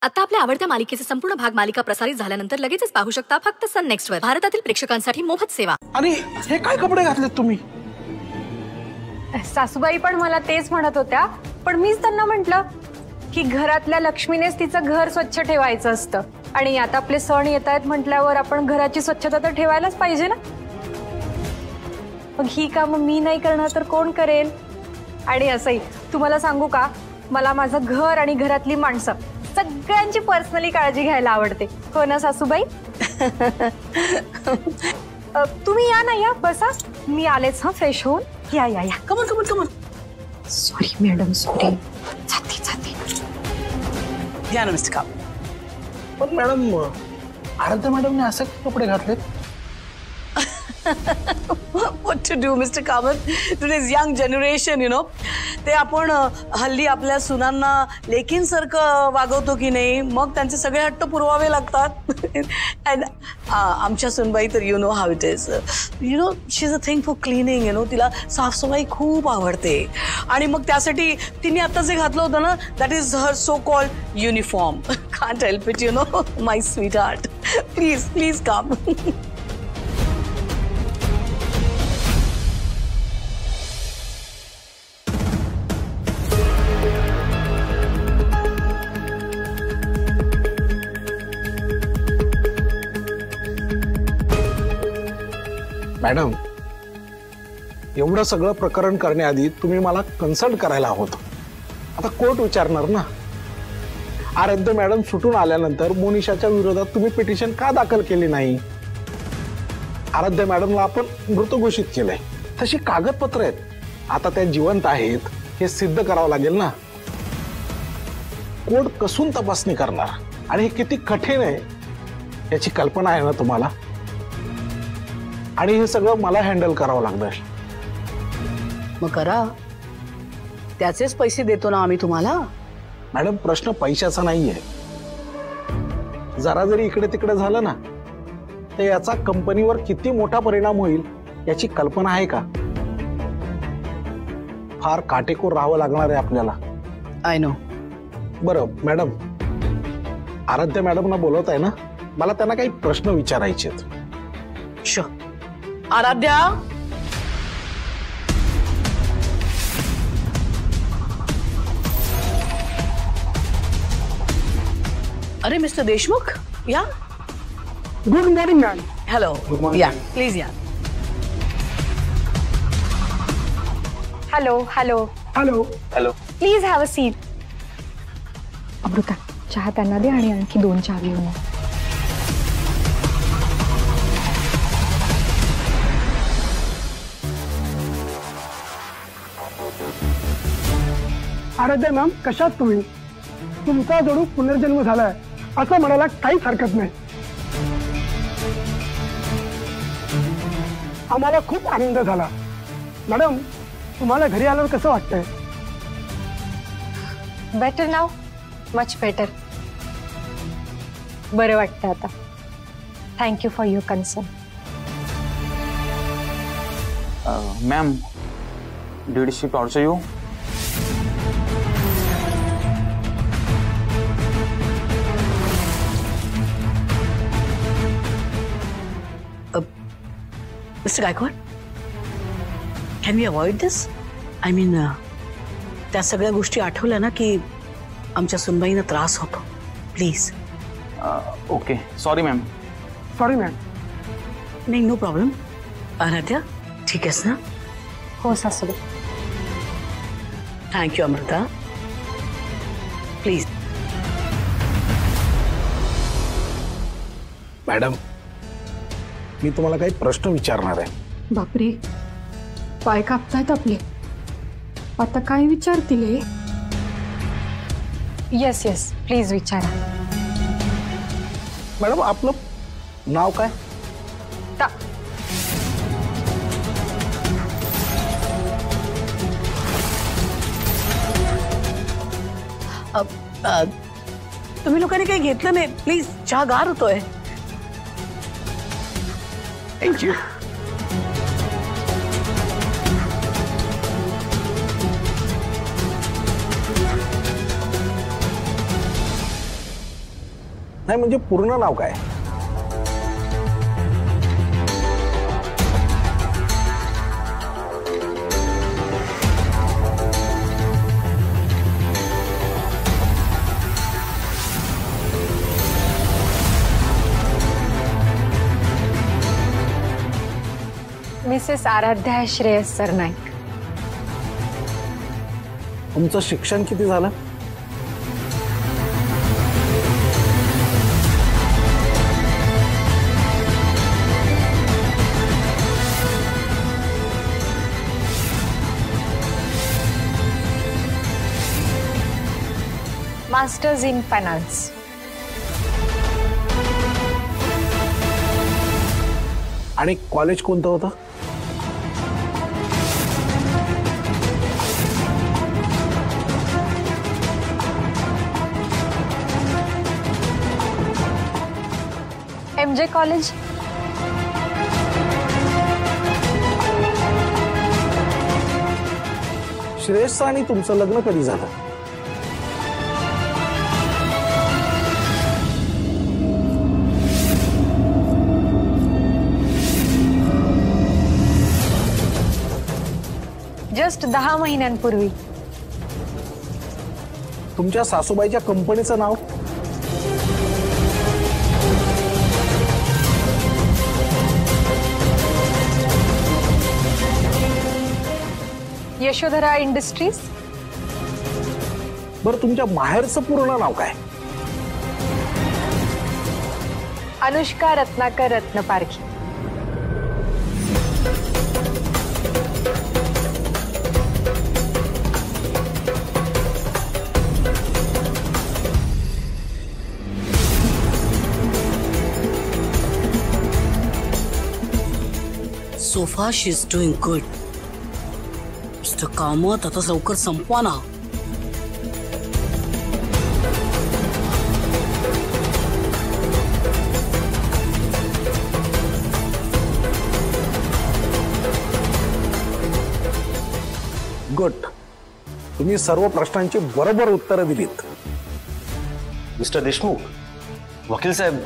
आता आपल्या आवडत्या मालिकेचे संपूर्ण भाग मालिका प्रसारित झाल्यानंतर लगेचच पाहू शकता फक्त सन नेक्स्ट वर. भारतातील प्रेक्षकांसाठी मोफत सेवा. आणि हे काय कपडे घातलेत तुम्ही? सासूबाई पण मला तेच म्हणत होत्या, पण मीच त्यांना म्हटलं की घरातल्या लक्ष्मीनेच तिचं घर स्वच्छ ठेवायचं असतं आणि आता आपले सण येत आहेत म्हटल्यावर आपण घराची स्वच्छता तर ठेवायलाच पाहिजे ना. मग ही कामं मी नाही करणार तर कोण करेल? आणि असंही तुम्हाला सांगू का, मला माझं घर आणि घरातली माणसं सगळ्यांची पर्सनली काळजी घ्यायला आवडते. हो ना सासूबाई? तुम्ही या ना, या बसा. मी आलेच हा फ्रेश होऊन. या या या. Come on come on come on. Sorry madam, sorry. जाते जाते. या ना मिस्टर काप. पण मॅडम, आराध्या मॅडमने असे कपडे घातलेत? What to do, Mr. Kamath? Today's young generation, you know. ते आपण हल्ली आपल्या सुनांना लेकींसारखं वागवतो की नाही, मग त्यांचे सगळे हट्ट पुरवावे लागतात. And आमच्या सुनबाई तर you know how it is. You know, she's a thing for cleaning, you know. तिला साफसफाई खूप आवडते. आणि मग त्यासाठी तिने आता जे घातलं होतं ना, that is her so-called uniform. Can't help it, you know, my sweetheart. Please, please come. Madam, एवढं सगळं प्रकरण करण्याआधी तुम्ही मला कन्सल्ट करायला हवं. आता कोर्ट विचारणार ना. आराध्य मॅडम सुटून आल्यानंतर मोनिशाच्या विरोधात तुम्ही पिटिशन का दाखल केली नाही? आराध्य मॅडमला आपण मृत घोषित केलंय, तशी कागदपत्र आहेत. आता त्या जिवंत आहेत हे सिद्ध करावं लागेल ना. कोर्ट कसून तपासणी करणार आणि हे किती कठीण आहे याची कल्पना आहे ना तुम्हाला? आणि हे सगळं मला हँडल करावं लागणार. मग करा, त्याचेच पैसे देतो ना आम्ही तुम्हाला. मॅडम, प्रश्न पैशाचा नाहीये. जरा जरी इकडे तिकडे झालं ना तर याचा कंपनीवर किती मोठा परिणाम होईल याची कल्पना आहे का? फार काटेकोर राहावं लागणार आहे आपल्याला. I know. बरं मॅडम, आराध्य मॅडमना बोलवत आहे ना, मला त्यांना काही प्रश्न विचारायचे आहेत. शुअर. आराध्या, अरे मिस्टर देशमुख, या. Good morning ma'am. हॅलो, या प्लीज या. Hello hello hello hello. Please have a seat. Amruta, चहा त्यांना दे आणि आणखी 2 चहा घेऊन ये. आराध्या मॅम, कशात तुम्ही? तुमचा जणू पुनर्जन्म झालाय असं म्हणायला काहीच हरकत नाही. आम्हाला खूप आनंद झाला. मॅडम, तुम्हाला घरी आल्यावर कसं वाटतंय? Better now, much better. बरं वाटतं आता. Thank you for your concern. Ma'am, did she torture you? Mister Gaikwad, can we avoid this? I mean, त्या सगळ्या गोष्टी आठवल्या ना की आमच्या सुनबाईंना त्रास होतो. Please. Okay, sorry ma'am. Sorry ma'am. नाही, नो प्रॉब्लेम. आराध्या, ठीक आहेस ना? हो सासूबाई. थँक्यू अमृता. प्लीज. मॅडम, मी तुम्हाला काही प्रश्न विचारणार आहे. बापरे, पाय कापतायत आपले. आता काय विचारतील हे? येस येस, प्लीज विचारा. मॅडम, आपलं नाव काय? तुम्ही लोकांनी काही घेतलं नाही प्लीज, चहा गार होतोय. थँक्यू. नाही म्हणजे पूर्ण नाव काय? मिसेस आराध्या श्रेयस सरनाईक. तुमचं शिक्षण किती झालं? Masters in finance. आणि कॉलेज कोणतं होतं? MJ college. श्रेयसचं आणि तुमचं लग्न कधी झालं? जस्ट 10 महिन्यांपूर्वी. तुमच्या सासूबाईच्या कंपनीचं नाव? यशोधरा इंडस्ट्रीज. बरं तुमच्या माहेरचं पूर्ण नाव काय? Anushka Ratnakar Ratnaparkhi. So far she's doing good. Mr. Kamat आता लवकर संपवा ना. गुड. तुम्ही सर्व प्रश्नांची बरोबर उत्तरं दिलीत. मिस्टर देशमुख, वकील साहेब,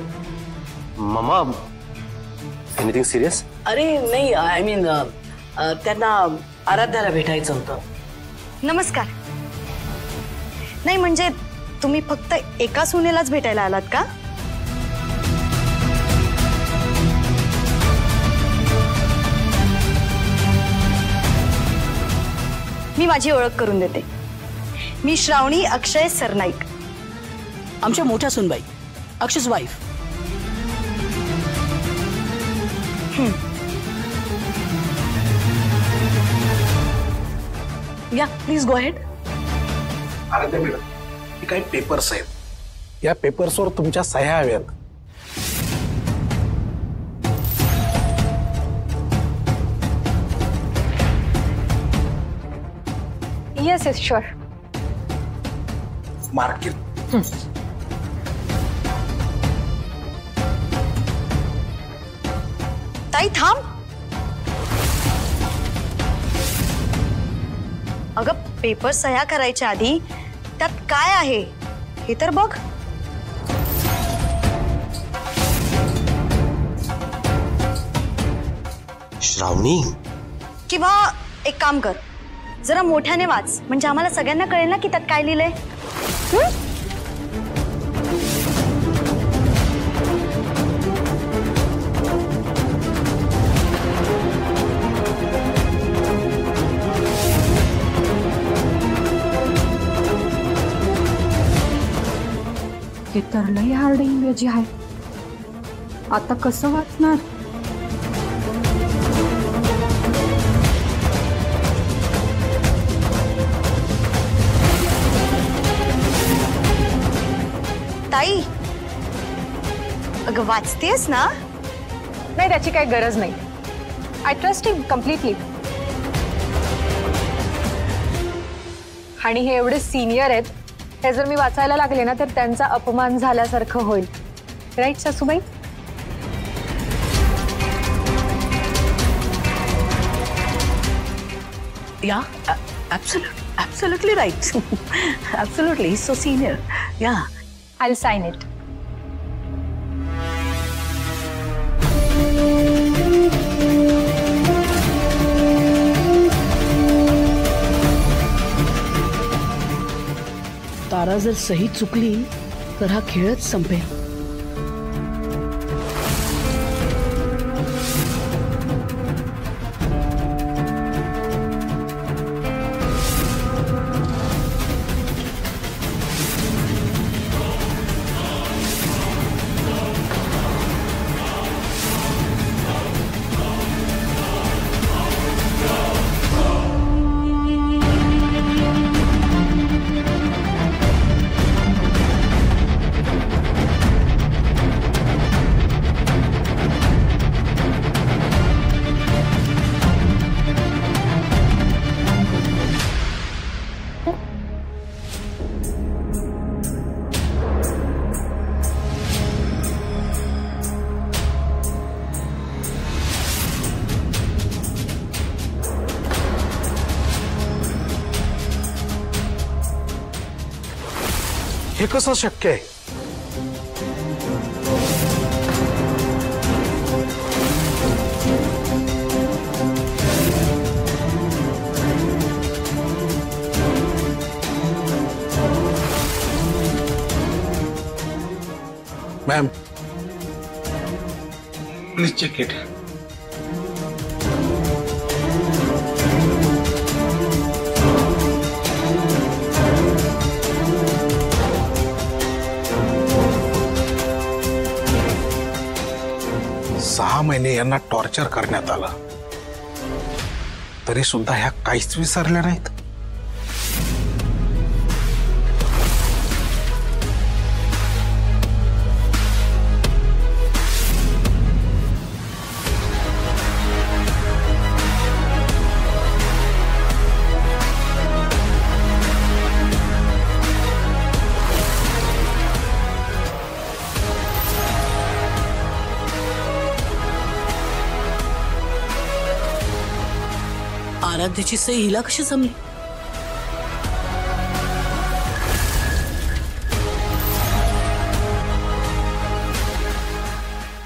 मामा, एनिथिंग सिरियस? अरे नाही, आय मीन त्यांना आराध्याला भेटायचं होतं. नमस्कार. नाही म्हणजे तुम्ही फक्त एका सुनेलाच भेटायला आलात का? मी माझी ओळख करून देते. मी श्रावणी अक्षय सरनाईक, आमच्या मोठ्या सुनबाई, अक्षय's वाईफ. या please go ahead. Aaradhya madam, हे काही पेपर्स आहेत. या पेपर्सवर तुमच्या सह्या हव्यात. Yes yes sure. मार्केट. ताई थांब. अगं पेपर सह्या करायच्या आधी त्यात काय आहे हे तर बघ. श्रावणी, किंवा एक काम कर, जरा मोठ्याने वाच म्हणजे आम्हाला सगळ्यांना कळेल ना की त्यात काय लिहिलंय. हे तर लई हार्ड इंग्रजी आहे. आता कसं वाचणार? ताई अगं वाचतेस ना? नाही त्याची काही गरज नाही. I trust him completely. आणि हे एवढे सिनियर आहेत, हे जर मी वाचायला लागले ना तर त्यांचा अपमान झाल्यासारखं होईल. राईट सासूबाई? Yeah, absolutely right. Absolutely, he's so senior. Yeah. I'll sign it. आरा जर सही चुकली तर हा खेळच संपेल. हे कसं शक्य आहे? Ma'am please check it. सहा महिने यांना टॉर्चर करण्यात आलं तरी सुद्धा ह्या काहीच विसरल्या नाहीत. आराध्याची सही हिला कशी जमली?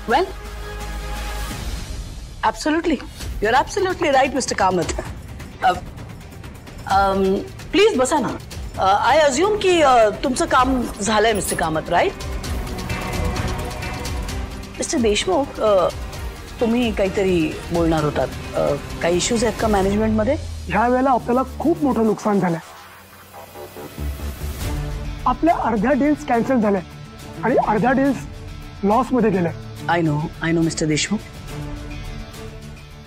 Well, absolutely you are absolutely right mister Kamath. Please बसा ना. आय अज्युम की तुमचं काम झालंय mister Kamath, right? Mister Deshmukh, तुम्ही काहीतरी बोलणार होतात. काही इश्यूज आहेत का मॅनेजमेंटमध्ये? ह्या वेळेला आपल्याला खूप मोठं नुकसान झालंय. आपल्या अर्ध्या डील्स कॅन्सल झाल्या आणि अर्ध्या डील्स लॉस मध्ये गेल्या. I know mister Deshmukh.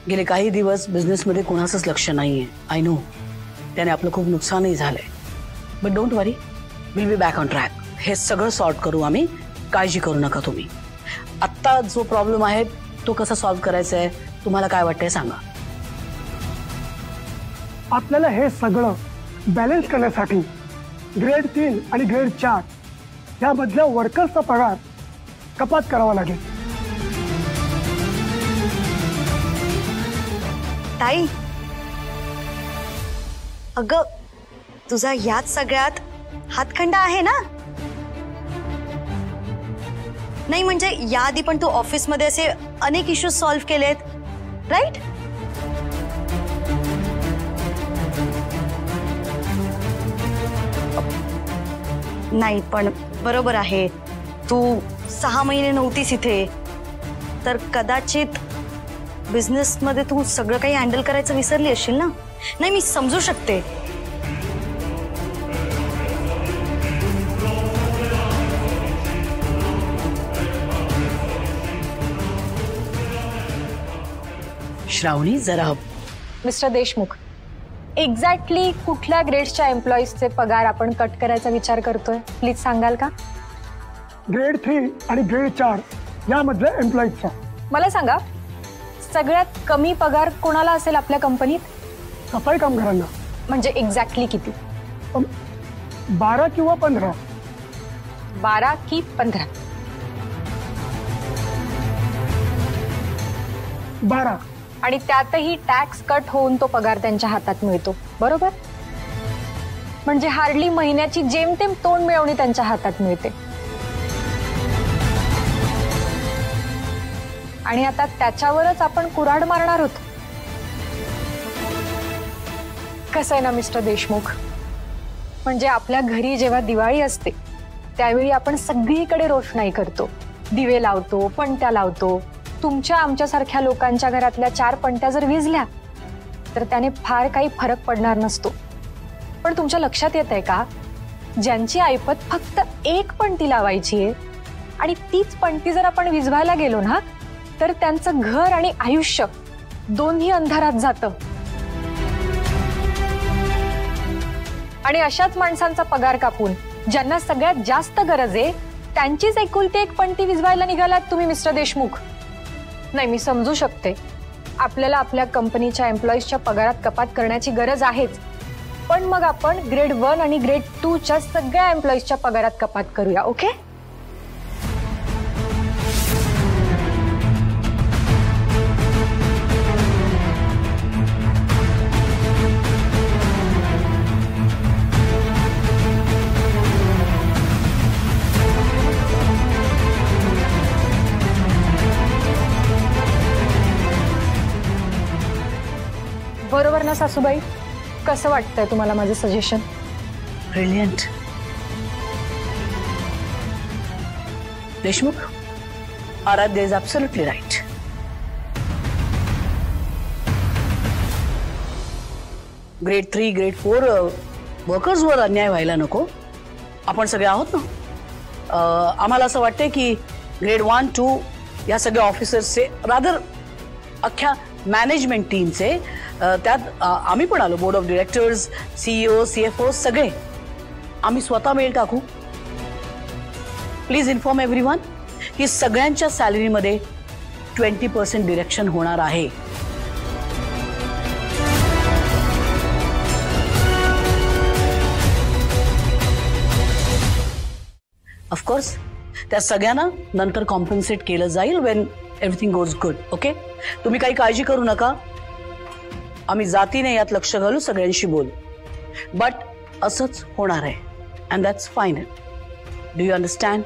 गेले काही दिवस बिझनेसमध्ये कोणाचंच लक्ष नाहीये. आय नो त्याने आपलं खूप नुकसानही झालंय. But don't worry, will be back on track. हे सगळं सॉर्ट करू आम्ही. काळजी करू नका तुम्ही. आत्ता जो प्रॉब्लेम आहे तो कसा सॉल्व्ह करायचा आहे, तुम्हाला काय वाटतंय सांगा. आपल्याला हे सगळं बॅलन्स करण्यासाठी ग्रेड 3 आणि ग्रेड 4 यामधल्या वर्कर्सचा पगार कपात करावा लागेल. ताई, अगं तुझा याच सगळ्यात हातखंडा आहे ना? नाही म्हणजे याआधी पण तू ऑफिसमध्ये असे अनेक इश्यूज सॉल्व्ह केलेत, राईट? नाही पण बरोबर आहे, तू 6 महिने नव्हतीस इथे, तर कदाचित बिझनेसमध्ये तू सगळं काही हँडल करायचं विसरली असशील ना. नाही, मी समजू शकते. श्रावणी, जरा मिस्टर देशमुख, एक्झॅक्टली कुठल्या ग्रेड्सच्या एम्प्लॉईजचे पगार आपण कट करायचा विचार करतोय, प्लीज सांगाल का? ग्रेड 3 आणि ग्रेड 4 यामधल्या एम्प्लॉईजचा. मला सांगा, सगळ्यात कमी पगार कोणाला असेल आपल्या कंपनीत? सफाई कामगारांना. म्हणजे एक्झॅक्टली किती? 12 किंवा 15. 12 की 15? 12. आणि त्यातही टॅक्स कट होऊन तो पगार त्यांच्या हातात मिळतो, बरोबर? म्हणजे हार्डली महिन्याची जेमतेम तोंड मिळवणी त्यांच्या हातात मिळते. आणि आता त्याच्यावरच आपण कुऱ्हाड मारणार आहोत. कसं आहे ना मिस्टर देशमुख, म्हणजे आपल्या घरी जेव्हा दिवाळी असते त्यावेळी आपण सगळीकडे रोषणाई करतो, दिवे लावतो, पणत्या लावतो. तुमच्या आमच्यासारख्या लोकांच्या घरातल्या 4 पणत्या जर विझल्या तर त्याने फार काही फरक पडणार नसतो. पण तुमच्या लक्षात येत आहे का, ज्यांची ऐपत फक्त 1 पणती लावायची आहे आणि तीच पणती जर आपण विझवायला गेलो ना तर त्यांचं घर आणि आयुष्य दोन्ही अंधारात जातं. आणि अशाच माणसांचा पगार कापून ज्यांना सगळ्यात जास्त गरज आहे त्यांचीच एकुलती 1 पणती विझवायला निघालात तुम्ही मिस्टर देशमुख. नाही, मी समजू शकते आपल्याला आपल्या कंपनीच्या एम्प्लॉईजच्या पगारात कपात करण्याची गरज आहेच, पण मग आपण ग्रेड 1 आणि ग्रेड 2च्या सगळ्या एम्प्लॉईजच्या पगारात कपात करूया. ओके? बरोबर ना सासूबाई? कसं वाटतंय तुम्हाला माझं suggestion? Brilliant. Deshmukh, Aaradhya is absolutely right. Grade 3, grade 4 वर्कर्सवर अन्याय व्हायला नको. आपण सगळे आहोत ना. आम्हाला असं वाटतंय की ग्रेड 1, 2 या सगळ्या ऑफिसर्सचे, रादर अख्ख्या मॅनेजमेंट टीमचे, त्यात आम्ही पण आलो, board of directors, CEO, CFO सगळे आम्ही स्वतः मेल टाकू. प्लीज इन्फॉर्म एव्हरीवन की सगळ्यांच्या सॅलरीमध्ये 20% डिरेक्शन होणार आहे. ऑफकोर्स त्या सगळ्यांना नंतर कॉम्पन्सेट केलं जाईल Wien everything goes good. Okay? तुम्ही काही काळजी करू नका. आम्ही जातीने यात लक्ष घालू, सगळ्यांशी बोलू. बट असंच होणार आहे and that's final. Do you understand?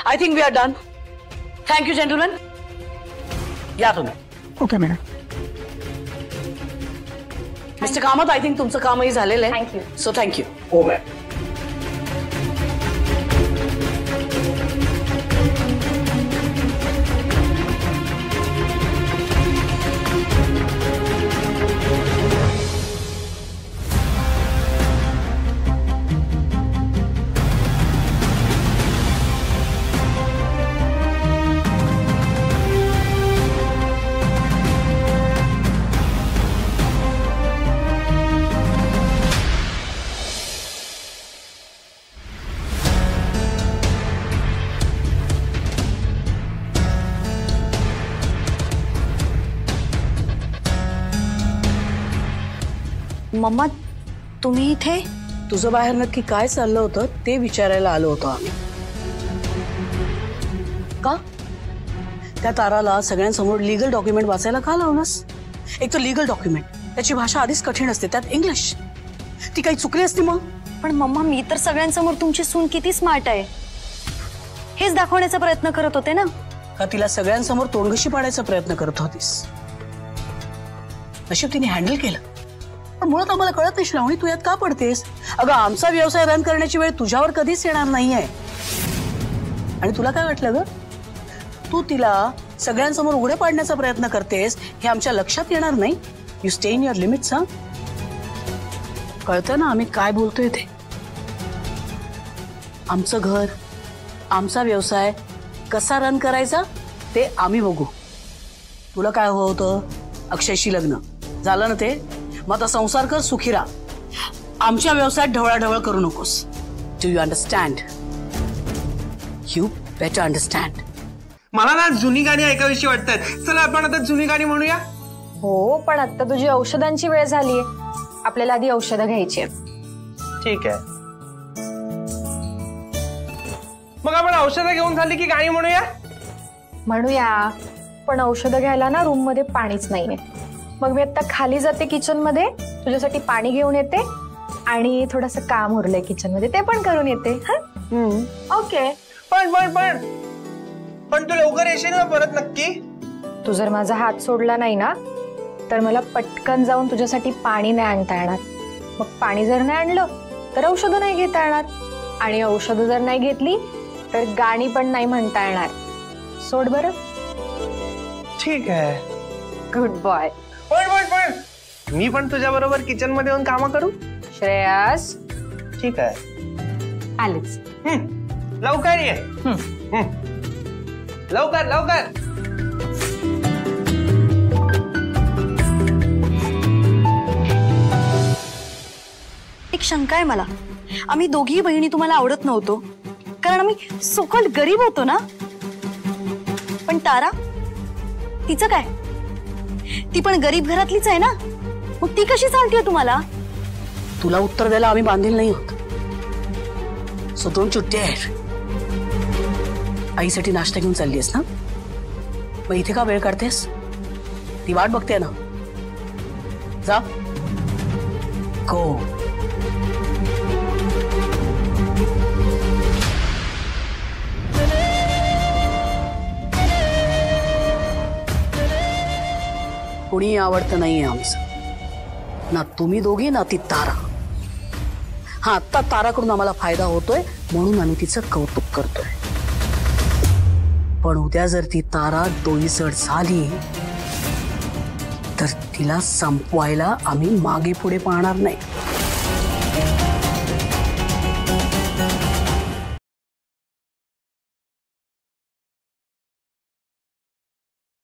I think we are done. Thank you gentleman. या तुम्ही. Okay madam. Mister Kamat, I think तुमचं कामही झालेलं आहे. थँक्यू. So thank you. हो मॅम. मम्मा, तुम्ही इथे? तुझं बाहेर नक्की काय चाललं होतं ते विचारायला आलो होतो आम्ही. का? त्या ताराला सगळ्यांसमोर लीगल डॉक्युमेंट वाचायला का लावलंस? एक तर लीगल डॉक्युमेंट, त्याची भाषा आधीच कठीण असते, त्यात इंग्लिश. ती काही चुकली असती मग? पण मम्मा, मी तर सगळ्यांसमोर तुमची सून किती स्मार्ट आहे हेच दाखवण्याचा प्रयत्न करत होते ना. का तिला सगळ्यांसमोर तोंडघशी पाडायचा प्रयत्न करत होतीस? नशीब तिने हँडल केलं. पण मुळात आम्हाला कळत नाही श्रावणी, तू यात का पडतेस? अगं, आमचा व्यवसाय रन करण्याची वेळ तुझ्यावर कधीच येणार नाहीये. आणि तुला काय वाटलं ग? तू तिला सगळ्यांसमोर उघडे पाडण्याचा प्रयत्न करतेस हे आमच्या लक्षात येणार नाही. You stay in your limits. हा, कळतं ना आम्ही काय बोलतोय ते. आमचं घर, आमचा व्यवसाय कसा रन करायचा ते आम्ही बघू. तुला काय हवं होतं? अक्षयशी लग्न झालं ना ते? मग आता संसार कर, सुखी राहा. आमच्या व्यवसायात ढवळाढवळ करू नकोस. Do you understand? You better understand. मला ना जुनी गाणी ऐकावीशी वाटतात. चला आपण आता जुनी गाणी म्हणूया. हो, पण आता तुझी औषधांची वेळ झालीये. आपल्याला आधी औषधं घ्यायची आहेत. ठीक आहे, मग आपण औषधं घेऊन झाली की गाणी म्हणूया. म्हणूया, पण औषधं घ्यायला ना रूम मध्ये पाणीच नाहीये. मग मी आता खाली जाते किचन मध्ये, तुझ्यासाठी पाणी घेऊन येते आणि थोडंसं काम उरलंय किचन मध्ये ते पण करून येते. ओके. पण तू लवकर येशील ना परत नक्की? तू जर माझा हात सोडला नाही ना तर मला पटकन जाऊन तुझ्यासाठी पाणी नाही आणता येणार. मग पाणी जर नाही आणलं तर औषधं नाही घेता येणार, आणि औषधं जर नाही घेतली तर गाणी पण नाही म्हणता येणार. सोड बरं. ठीक आहे. Good boy. पण मी पण तुझ्या बरोबर किचन मध्ये येऊन कामं करू. श्रेयस. ठीक आहे. आलेच. लवकर ये. लवकर लवकर. एक शंका आहे मला. आम्ही दोघी बहिणी तुम्हाला आवडत नव्हतो कारण आम्ही सोकॉल्ड गरीब होतो ना. पण तारा, तिचं काय? ती पण गरीब घरातलीच आहे ना, मग ती कशी चालतेय तुम्हाला? तुला उत्तर द्यायला आम्ही बांधील नाही होत. सो दोन चुट्टे आहेत. आईसाठी नाश्ता घेऊन चाललीस ना, मग इथे का वेळ काढतेस? ती वाट बघते ना. जा. गो. कोणी आवडतं नाहीये आमचं, ना तुम्ही दोघी ना ती तारा. हा, आता ताराकडून आम्हाला फायदा होतोय म्हणून आम्ही तिचं कौतुक करतोय. पण उद्या जर ती तारा डोईसड झाली तर तिला संपवायला आम्ही मागे पुढे पाहणार नाही.